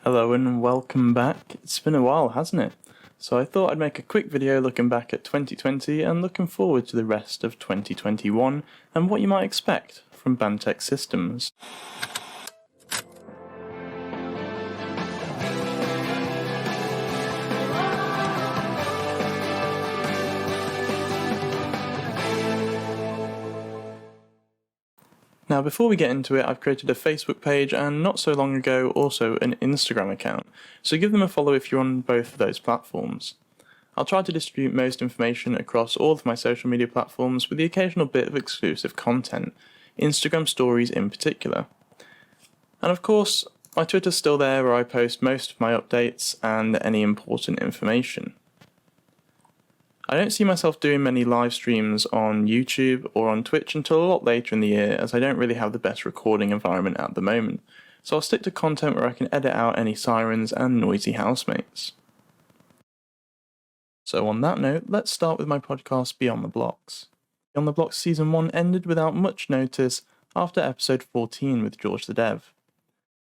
Hello and welcome back. It's been a while, hasn't it? So I thought I'd make a quick video looking back at 2020 and looking forward to the rest of 2021 and what you might expect from BanTech Systems. Now before we get into it, I've created a Facebook page and not so long ago also an Instagram account, so give them a follow if you're on both of those platforms. I'll try to distribute most information across all of my social media platforms with the occasional bit of exclusive content, Instagram stories in particular. And of course, my Twitter's still there where I post most of my updates and any important information. I don't see myself doing many live streams on YouTube or on Twitch until a lot later in the year, as I don't really have the best recording environment at the moment, so I'll stick to content where I can edit out any sirens and noisy housemates. So on that note, let's start with my podcast Beyond the Blox. Beyond the Blox Season 1 ended without much notice after episode 14 with George the Dev.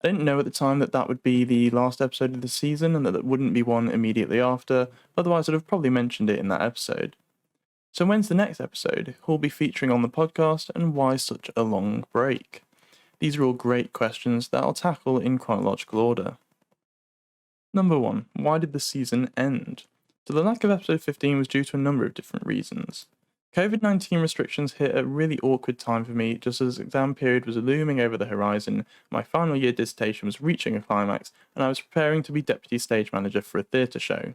I didn't know at the time that would be the last episode of the season and that it wouldn't be one immediately after, otherwise I'd have probably mentioned it in that episode. So when's the next episode? Who'll be featuring on the podcast, and why such a long break? These are all great questions that I'll tackle in chronological order. Number 1. Why did the season end? So the lack of episode 15 was due to a number of different reasons. COVID-19 restrictions hit a really awkward time for me just as exam period was looming over the horizon, my final year dissertation was reaching a climax, and I was preparing to be deputy stage manager for a theatre show.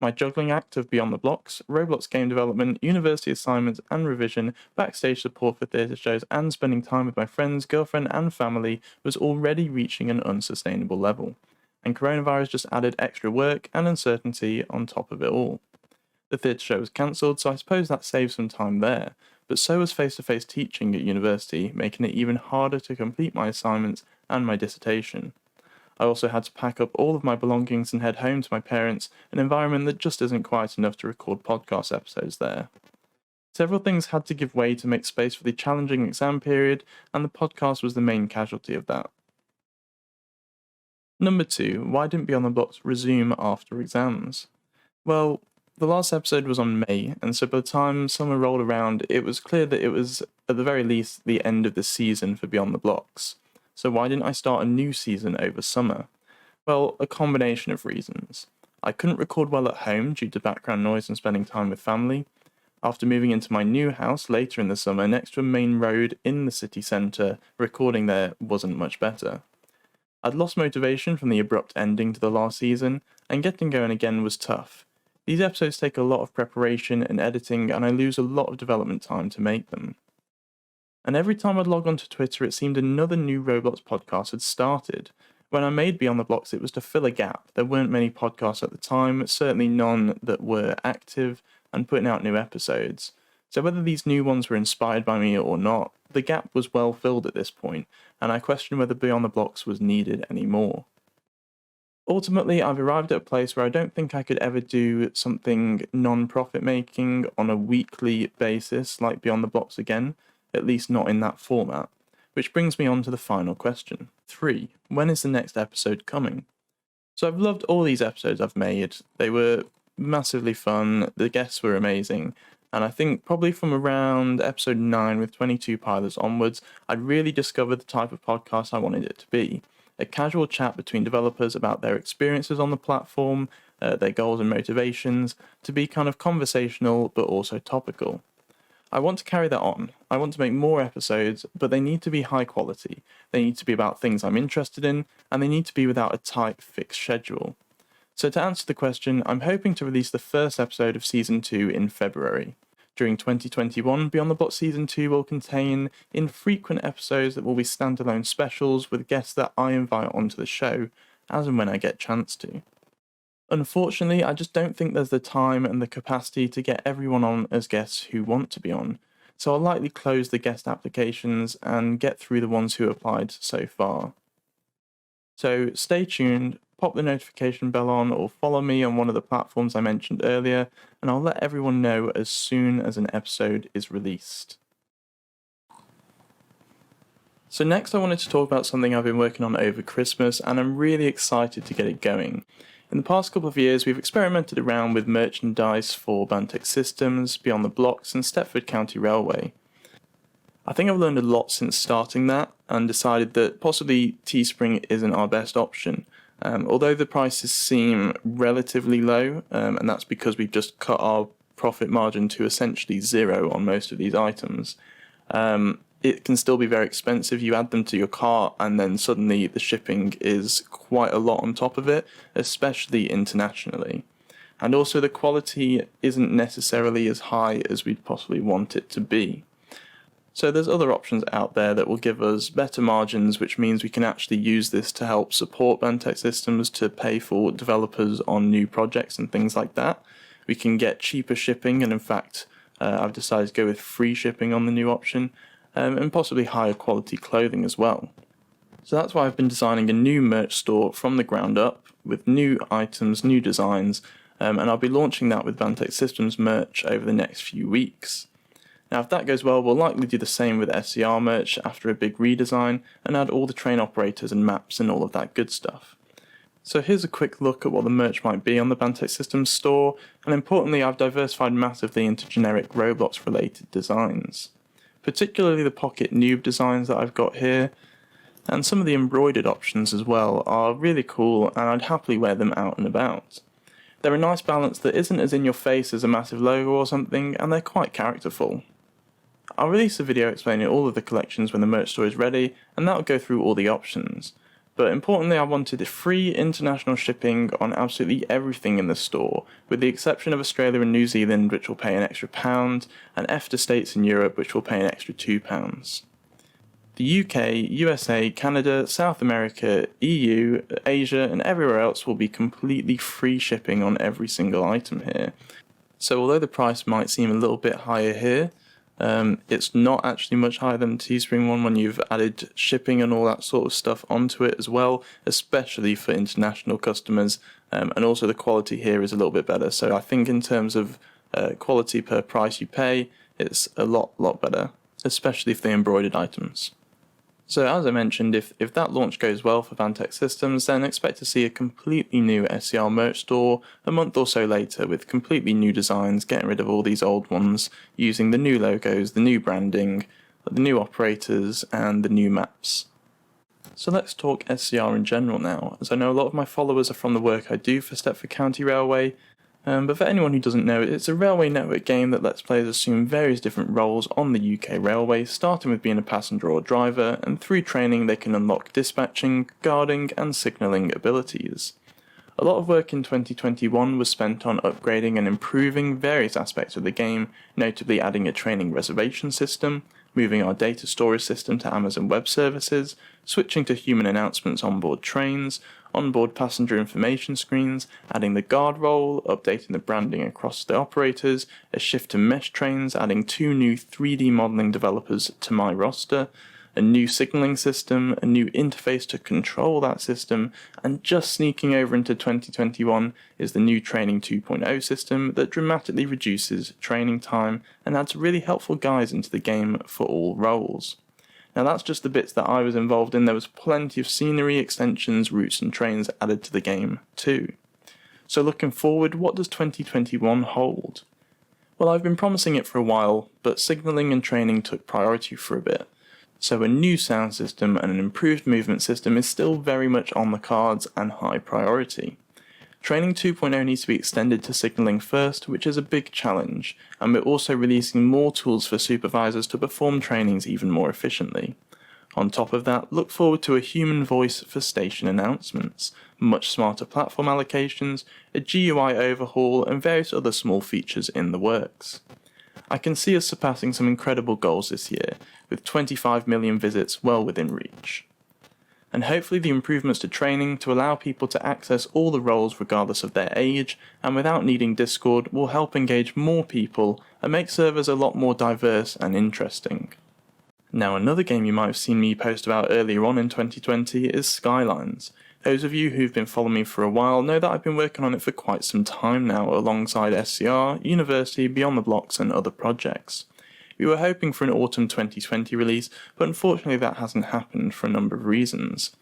My juggling act of Beyond the Blox, Roblox game development, university assignments and revision, backstage support for theatre shows and spending time with my friends, girlfriend and family was already reaching an unsustainable level, and coronavirus just added extra work and uncertainty on top of it all. The theatre show was cancelled, so I suppose that saved some time there, but so was face-to-face teaching at university, making it even harder to complete my assignments and my dissertation. I also had to pack up all of my belongings and head home to my parents, an environment that just isn't quiet enough to record podcast episodes there. Several things had to give way to make space for the challenging exam period, and the podcast was the main casualty of that. Number 2, why didn't Beyond the Blox resume after exams? Well, the last episode was on May, and so by the time summer rolled around, it was clear that it was, at the very least, the end of the season for Beyond the Blox. So why didn't I start a new season over summer? Well, a combination of reasons. I couldn't record well at home due to background noise and spending time with family. After moving into my new house later in the summer next to a main road in the city centre, recording there wasn't much better. I'd lost motivation from the abrupt ending to the last season, and getting going again was tough. These episodes take a lot of preparation and editing, and I lose a lot of development time to make them. And every time I'd log onto Twitter, it seemed another new Roblox podcast had started. When I made Beyond the Blox, it was to fill a gap. There weren't many podcasts at the time, certainly none that were active and putting out new episodes. So whether these new ones were inspired by me or not, the gap was well filled at this point, and I questioned whether Beyond the Blox was needed anymore. Ultimately, I've arrived at a place where I don't think I could ever do something non-profit making on a weekly basis like Beyond the Blox again, at least not in that format. Which brings me on to the final question. 3. When is the next episode coming? So I've loved all these episodes I've made. They were massively fun, the guests were amazing, and I think probably from around episode 9 with 22 pilots onwards, I'd really discovered the type of podcast I wanted it to be. A casual chat between developers about their experiences on the platform, their goals and motivations, to be kind of conversational but also topical. I want to carry that on. I want to make more episodes, but they need to be high quality. They need to be about things I'm interested in, and they need to be without a tight, fixed schedule. So to answer the question, I'm hoping to release the first episode of Season 2 in February. During 2021, Beyond the Blox Season 2 will contain infrequent episodes that will be standalone specials with guests that I invite onto the show, as and when I get a chance to. Unfortunately, I just don't think there's the time and the capacity to get everyone on as guests who want to be on, so I'll likely close the guest applications and get through the ones who applied so far. So stay tuned, pop the notification bell on, or follow me on one of the platforms I mentioned earlier, and I'll let everyone know as soon as an episode is released. So next I wanted to talk about something I've been working on over Christmas, and I'm really excited to get it going. In the past couple of years, we've experimented around with merchandise for BanTech Systems, Beyond the Blox, and Stepford County Railway. I think I've learned a lot since starting that, and decided that possibly Teespring isn't our best option. Although the prices seem relatively low, and that's because we've just cut our profit margin to essentially zero on most of these items. It can still be very expensive. You add them to your cart and then suddenly the shipping is quite a lot on top of it, especially internationally. And also the quality isn't necessarily as high as we'd possibly want it to be. So there's other options out there that will give us better margins, which means we can actually use this to help support BanTech Systems to pay for developers on new projects and things like that. We can get cheaper shipping, and in fact, I've decided to go with free shipping on the new option. And possibly higher quality clothing as well. So that's why I've been designing a new merch store from the ground up with new items, new designs, and I'll be launching that with BanTech Systems merch over the next few weeks. Now if that goes well, we'll likely do the same with SCR merch after a big redesign and add all the train operators and maps and all of that good stuff. So here's a quick look at what the merch might be on the BanTech Systems store, and importantly I've diversified massively into generic Roblox related designs. Particularly the pocket noob designs that I've got here, and some of the embroidered options as well are really cool, and I'd happily wear them out and about. They're a nice balance that isn't as in your face as a massive logo or something, and they're quite characterful. I'll release a video explaining all of the collections when the merch store is ready, and that'll go through all the options. But importantly, I wanted free international shipping on absolutely everything in the store, with the exception of Australia and New Zealand, which will pay an extra £1, and EFTA states in Europe, which will pay an extra £2. The UK, USA, Canada, South America, EU, Asia, and everywhere else will be completely free shipping on every single item here. So although the price might seem a little bit higher here, it's not actually much higher than the Teespring one when you've added shipping and all that sort of stuff onto it as well, especially for international customers, and also the quality here is a little bit better. So I think in terms of quality per price you pay, it's a lot better, especially for the embroidered items. So as I mentioned, if that launch goes well for BanTech Systems, then expect to see a completely new SCR merch store a month or so later with completely new designs, getting rid of all these old ones, using the new logos, the new branding, the new operators, and the new maps. So let's talk SCR in general now, as I know a lot of my followers are from the work I do for Stepford County Railway. But for anyone who doesn't know, it's a railway network game that lets players assume various different roles on the UK railway, starting with being a passenger or driver, and through training they can unlock dispatching, guarding, and signalling abilities. A lot of work in 2021 was spent on upgrading and improving various aspects of the game, notably adding a training reservation system, moving our data storage system to Amazon Web Services, switching to human announcements on board trains, onboard passenger information screens, adding the guard role, updating the branding across the operators, a shift to mesh trains, adding 2 new 3D modelling developers to my roster, a new signalling system, a new interface to control that system, and just sneaking over into 2021 is the new Training 2.0 system that dramatically reduces training time and adds really helpful guides into the game for all roles. Now that's just the bits that I was involved in. There was plenty of scenery, extensions, routes and trains added to the game too. So looking forward, what does 2021 hold? Well, I've been promising it for a while, but signalling and training took priority for a bit. So a new sound system and an improved movement system is still very much on the cards and high priority. Training 2.0 needs to be extended to signalling first, which is a big challenge, and we're also releasing more tools for supervisors to perform trainings even more efficiently. On top of that, look forward to a human voice for station announcements, much smarter platform allocations, a GUI overhaul, and various other small features in the works. I can see us surpassing some incredible goals this year, with 25 million visits well within reach. And hopefully the improvements to training to allow people to access all the roles regardless of their age and without needing Discord will help engage more people and make servers a lot more diverse and interesting. Now another game you might have seen me post about earlier on in 2020 is Skylines. Those of you who've been following me for a while know that I've been working on it for quite some time now alongside SCR, University, Beyond the Blox and other projects. We were hoping for an autumn 2020 release, but unfortunately that hasn't happened for a number of reasons.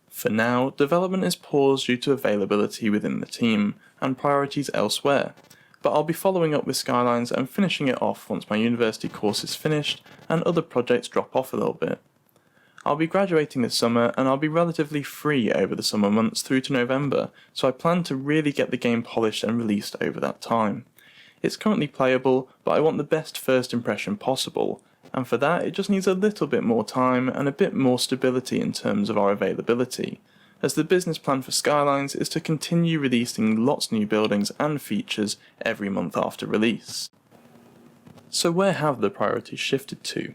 For now, development is paused due to availability within the team, and priorities elsewhere, but I'll be following up with Skylines and finishing it off once my university course is finished and other projects drop off a little bit. I'll be graduating this summer and I'll be relatively free over the summer months through to November, so I plan to really get the game polished and released over that time. It's currently playable, but I want the best first impression possible, and for that it just needs a little bit more time and a bit more stability in terms of our availability, as the business plan for Skylines is to continue releasing lots of new buildings and features every month after release. So where have the priorities shifted to?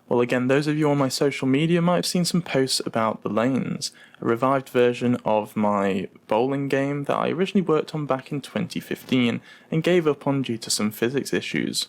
Well, again, those of you on my social media might have seen some posts about The Lanes, a revived version of my bowling game that I originally worked on back in 2015 and gave up on due to some physics issues.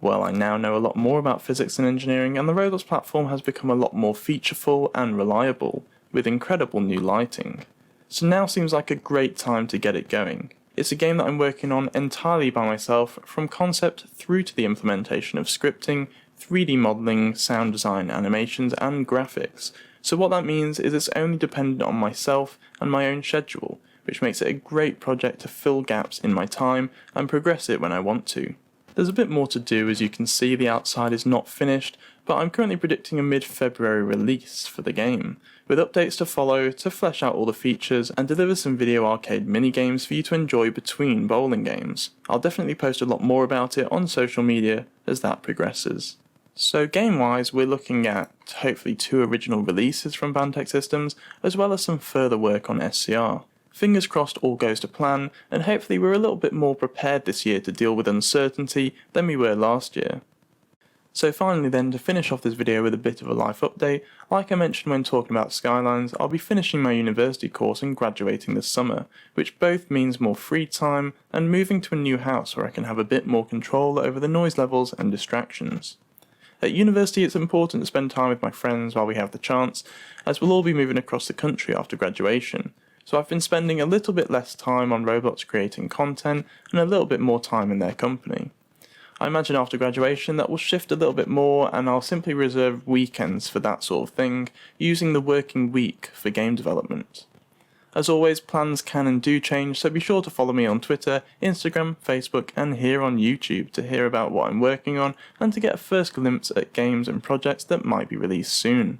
Well, I now know a lot more about physics and engineering, and the Roblox platform has become a lot more featureful and reliable, with incredible new lighting. So now seems like a great time to get it going. It's a game that I'm working on entirely by myself, from concept through to the implementation of scripting, 3D modelling, sound design, animations, and graphics. So what that means is it's only dependent on myself and my own schedule, which makes it a great project to fill gaps in my time and progress it when I want to. There's a bit more to do, as you can see the outside is not finished, but I'm currently predicting a mid-February release for the game, with updates to follow to flesh out all the features and deliver some video arcade mini-games for you to enjoy between bowling games. I'll definitely post a lot more about it on social media as that progresses. So game-wise, we're looking at hopefully 2 original releases from BanTech Systems, as well as some further work on SCR. Fingers crossed all goes to plan, and hopefully we're a little bit more prepared this year to deal with uncertainty than we were last year. So finally then, to finish off this video with a bit of a life update, like I mentioned when talking about Skylines, I'll be finishing my university course and graduating this summer, which both means more free time and moving to a new house where I can have a bit more control over the noise levels and distractions. At university, it's important to spend time with my friends while we have the chance, as we'll all be moving across the country after graduation, so I've been spending a little bit less time on Roblox creating content and a little bit more time in their company. I imagine after graduation that will shift a little bit more, and I'll simply reserve weekends for that sort of thing, using the working week for game development. As always, plans can and do change, so be sure to follow me on Twitter, Instagram, Facebook, and here on YouTube to hear about what I'm working on and to get a first glimpse at games and projects that might be released soon.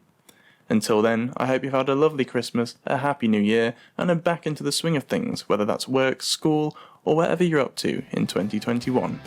Until then, I hope you've had a lovely Christmas, a happy New Year, and are back into the swing of things, whether that's work, school, or whatever you're up to in 2021.